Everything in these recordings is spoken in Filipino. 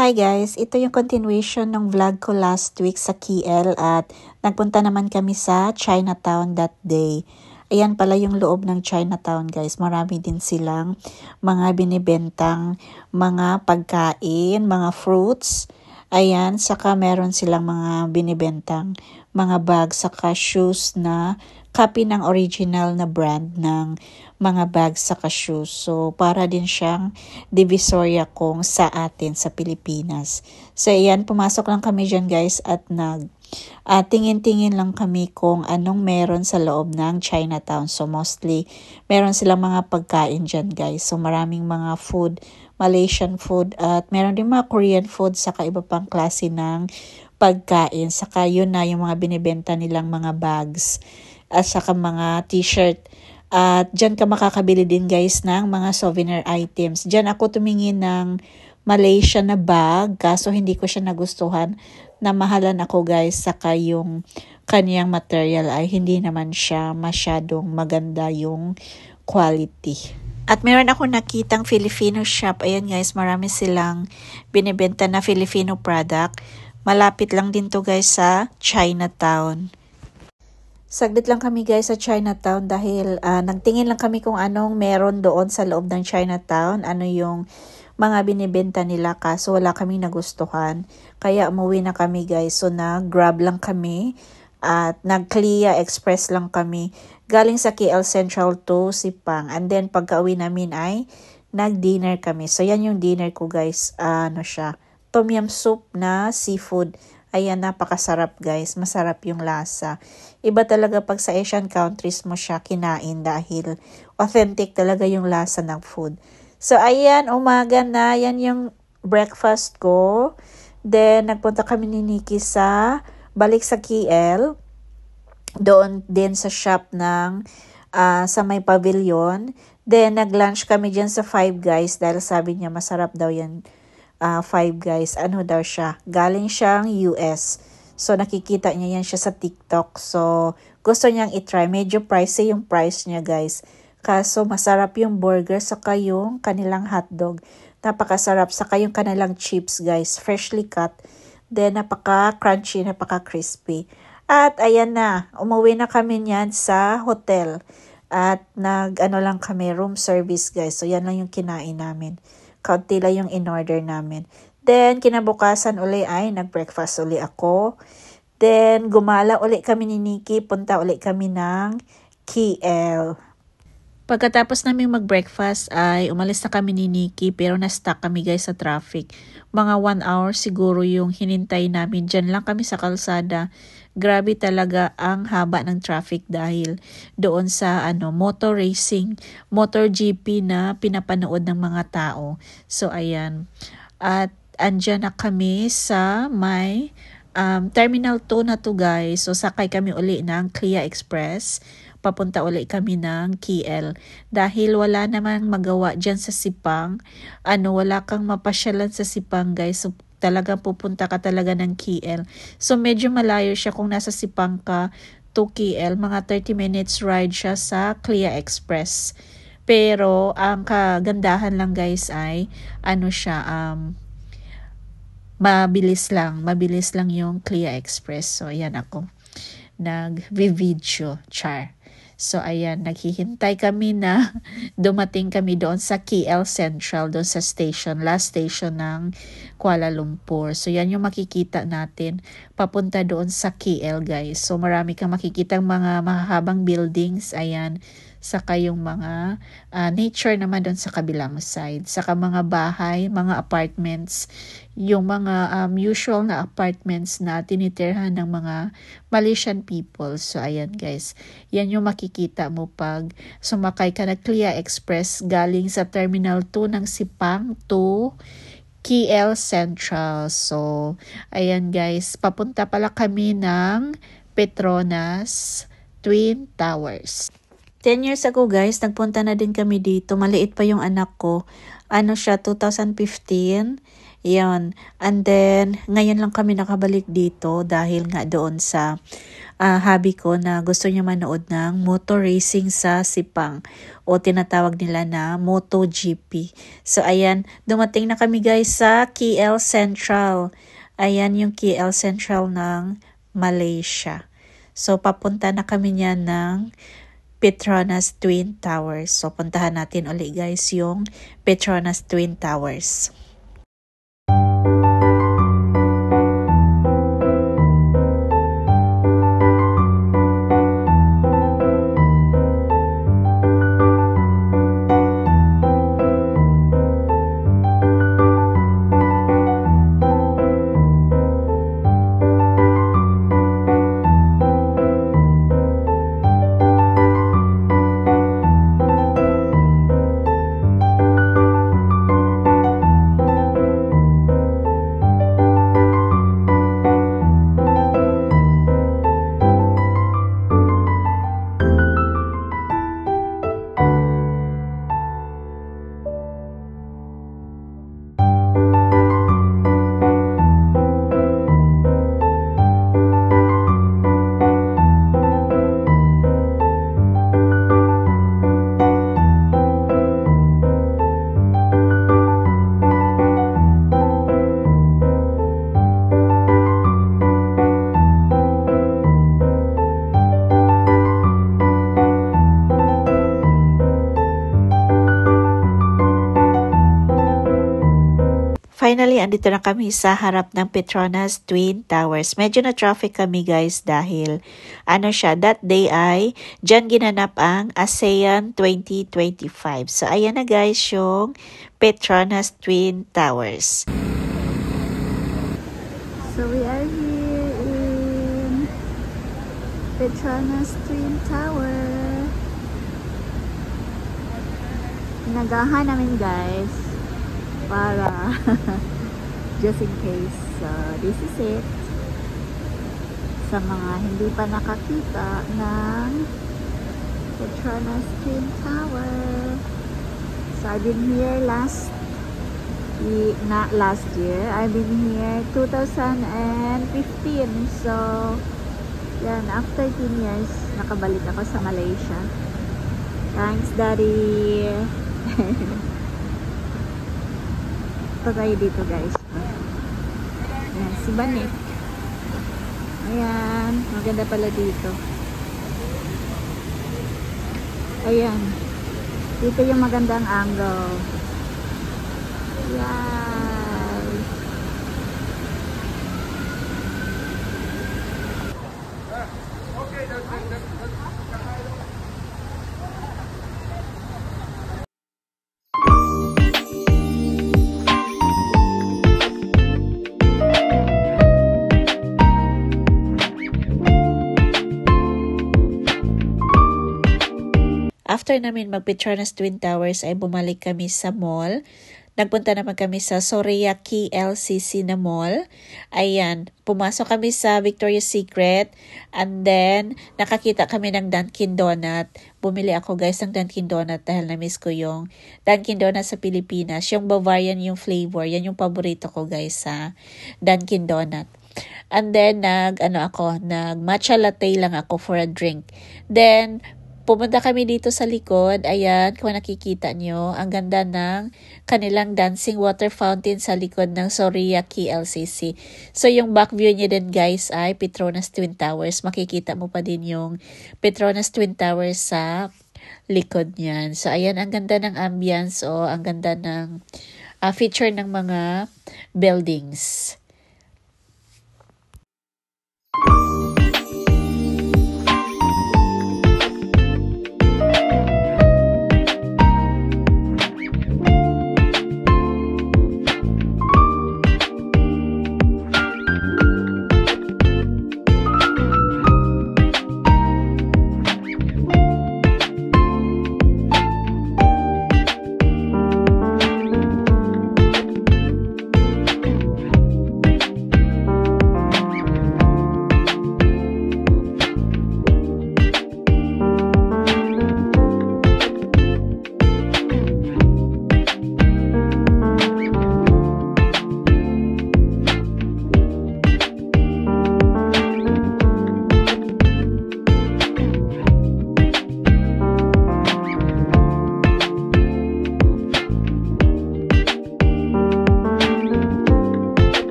Hi guys, ito yung continuation ng vlog ko last week sa KL at nagpunta naman kami sa Chinatown that day. Ayan pala yung loob ng Chinatown guys, marami din silang mga binibentang mga pagkain, mga fruits. Ayan, saka meron silang mga binibentang mga bags saka shoes na copy ng original na brand ng mga bags saka shoes. So, para din siyang divisoria kung sa atin sa Pilipinas. So, ayan, pumasok lang kami dyan guys at tingin-tingin lang kami kung anong meron sa loob ng Chinatown. So, mostly, meron silang mga pagkain dyan guys. So, maraming mga food, Malaysian food at meron din mga Korean food saka iba pang klase ng pagkain. Saka yun na yung mga binibenta nilang mga bags at saka mga t-shirt. At dyan ka makakabili din guys ng mga souvenir items. Dyan ako tumingin ng Malaysian na bag kaso hindi ko siya nagustuhan. Namahalan ako guys saka yung kaniyang material ay hindi naman siya masyadong maganda yung quality. At meron ako nakitang Filipino shop. Ayan guys, marami silang binibenta na Filipino product. Malapit lang din to guys sa Chinatown. Saglit lang kami guys sa Chinatown dahil nagtingin lang kami kung anong meron doon sa loob ng Chinatown. Ano yung mga binibenta nila kaso wala kaming nagustuhan. Kaya umuwi na kami guys. So nag-grab lang kami at nag-Clia Express lang kami. Galing sa KL Central to Sipang. And then pagka-uwi namin ay nag-dinner kami. So yan yung dinner ko guys. Ano siya? Tom yum soup na seafood. Ayan, napakasarap guys. Masarap yung lasa. Iba talaga pag sa Asian countries mo siya kinain dahil authentic talaga yung lasa ng food. So, ayan, umaga na. Yan yung breakfast ko. Then, nagpunta kami ni Nikki balik sa KL. Doon din sa shop ng sa may pavilion. Then, nag-lunch kami dyan sa Five Guys dahil sabi niya masarap daw yan. Five Guys, ano daw siya? Galing siyang US. So, nakikita niya yan siya sa TikTok. So, gusto niyang itry. Medyo pricey yung price niya, guys. Kaso, masarap yung burger saka yung kanilang hotdog. Napakasarap. Saka yung kanilang chips, guys. Freshly cut. Then, napaka-crunchy, napaka-crispy. At, ayan na. Umuwi na kami niyan sa hotel. At, lang kami, room service, guys. So, yan lang yung kinain namin. Kaunti lang yung in-order namin. Then, kinabukasan uli ay nag-breakfast uli ako. Then, gumala uli kami ni Nikki. Punta uli kami ng KL. Pagkatapos namin mag-breakfast ay umalis na kami ni Nikki pero na-stuck kami guys sa traffic. Mga 1 hour siguro yung hinintay namin. Diyan lang kami sa kalsada. Grabe talaga ang haba ng traffic dahil doon sa motor racing, motor GP na pinapanood ng mga tao. So ayan. At andyan na kami sa may Terminal 2 na to guys. So sakay kami uli ng Clia Express. Papunta uli kami ng KL. Dahil wala namang magawa dyan sa Sipang. Wala kang mapasyalan sa Sipang guys. So talagang pupunta ka talaga ng KL. So medyo malayo siya kung nasa Sipang ka to KL. Mga 30 minutes ride siya sa Clia Express. Pero ang kagandahan lang guys ay mabilis lang yung Clia Express. So ayan ako nag-video char. So ayan, naghihintay kami na dumating kami doon sa KL Central, doon sa station, last station ng Kuala Lumpur. So yan yung makikita natin papunta doon sa KL guys. So marami kang makikitang mga mahahabang buildings, ayan. Saka yung mga nature naman doon sa kabilang side. Saka mga bahay, mga apartments, yung mga usual na apartments na tinitirhan ng mga Malaysian people. So ayan guys, yan yung makikita mo pag sumakay ka na Clia Express galing sa Terminal 2 ng Sipang to KL Central. So ayan guys, papunta pala kami ng Petronas Twin Towers. 10 years ago guys, nagpunta na din kami dito. Maliit pa yung anak ko. Siya, 2015. Yan. And then, ngayon lang kami nakabalik dito dahil nga doon sa hobby ko na gusto niya manood ng motor racing sa Sepang o tinatawag nila na MotoGP. So ayan, dumating na kami guys sa KL Central. Ayan yung KL Central ng Malaysia. So papunta na kami niyan ng Petronas Twin Towers. So puntahan natin ulit guys yung Petronas Twin Towers. Finally, andito na kami sa harap ng Petronas Twin Towers. Medyo na traffic kami guys dahil that day ay dyan ginanap ang ASEAN 2025. So ayan na guys yung Petronas Twin Towers. So we are here in Petronas Twin Tower. Nagahan namin guys para just in case. So this is it. Sa mga hindi pa nakakita ng Petronas Twin Tower. So I've been here not last year. I've been here 2015. So yan, after 10 years nakabalik ako sa Malaysia. Thanks Daddy. Ito tayo dito guys. Ayan, si Banik. Ayan, maganda pala dito. Ayan. Dito yung magandang angle. Ayan. After namin mag-Petronas Twin Towers ay bumalik kami sa mall. Nagpunta naman kami sa Soraya KLCC na mall. Ayan, pumasok kami sa Victoria's Secret and then nakakita kami ng Dunkin Donut. Bumili ako guys ng Dunkin Donut dahil na-miss ko yung Dunkin Donut sa Pilipinas. Yung Bavarian yung flavor, yan yung paborito ko guys sa Dunkin Donut. And then nag matcha latte lang ako for a drink. Then pumunta kami dito sa likod. Ayan, kung nakikita nyo, ang ganda ng kanilang dancing water fountain sa likod ng Soraya KLCC. So, yung back view niya din guys ay Petronas Twin Towers. Makikita mo pa din yung Petronas Twin Towers sa likod niyan. So, ayan, ang ganda ng ambience o ang ganda ng feature ng mga buildings.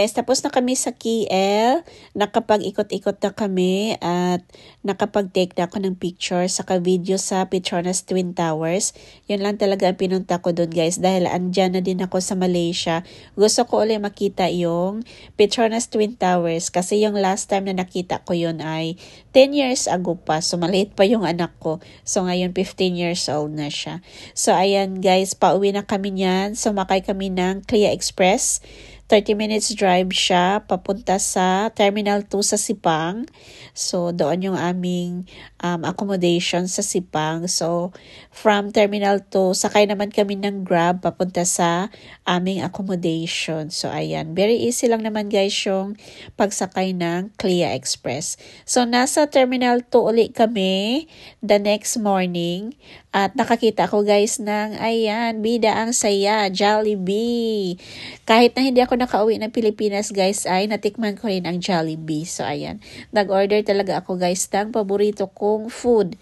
guys, tapos na kami sa KL. Nakapag-ikot-ikot na kami at nakapag-take na ako ng picture saka video sa Petronas Twin Towers. Yun lang talaga ang pinunta ko doon guys dahil andyan na din ako sa Malaysia. Gusto ko ulit makita yung Petronas Twin Towers kasi yung last time na nakita ko yun ay 10 years ago pa. So maliit pa yung anak ko. So ngayon 15 years old na siya. So ayan guys, pauwi na kami niyan. Sumakay kami ng Clia Express. 30 minutes drive siya papunta sa Terminal 2 sa Sipang. So, doon yung aming accommodation sa Sipang. So, from Terminal 2, sakay naman kami ng Grab papunta sa aming accommodation. So, ayan. Very easy lang naman guys yung pagsakay ng Clia Express. So, nasa Terminal 2 ulit kami the next morning. At nakakita ko guys ng, ayan, bida ang saya, Jollibee. Kahit na hindi ako nakauwi ng Pilipinas guys, ay natikman ko rin ang Jollibee. So ayan, nag-order talaga ako guys ng paborito kong food.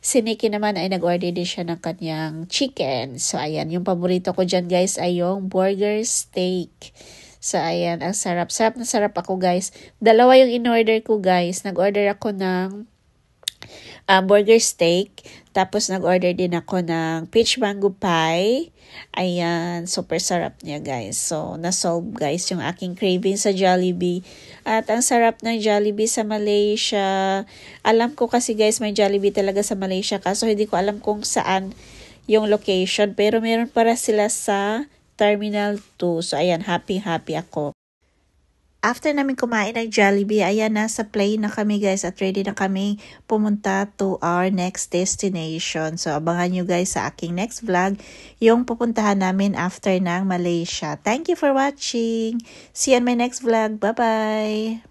Si Nikki naman ay nag-order din siya ng kanyang chicken. So ayan, yung paborito ko dyan guys ay yung burger steak. So ayan, ang sarap. Sarap na sarap ako guys. Dalawa yung in-order ko guys. Nag-order ako ng burger steak. Tapos nag-order din ako ng peach mango pie. Ayan, super sarap niya guys. So, na-solve guys yung aking craving sa Jollibee. At ang sarap ng Jollibee sa Malaysia. Alam ko kasi guys may Jollibee talaga sa Malaysia. Kaso hindi ko alam kung saan yung location. Pero meron para sila sa Terminal 2. So, ayan, happy ako. After namin kumain ng Jollibee, ayan, nasa plane na kami guys at ready na kami pumunta to our next destination. So, abangan nyo guys sa aking next vlog yung pupuntahan namin after ng Malaysia. Thank you for watching. See you on my next vlog. Bye-bye!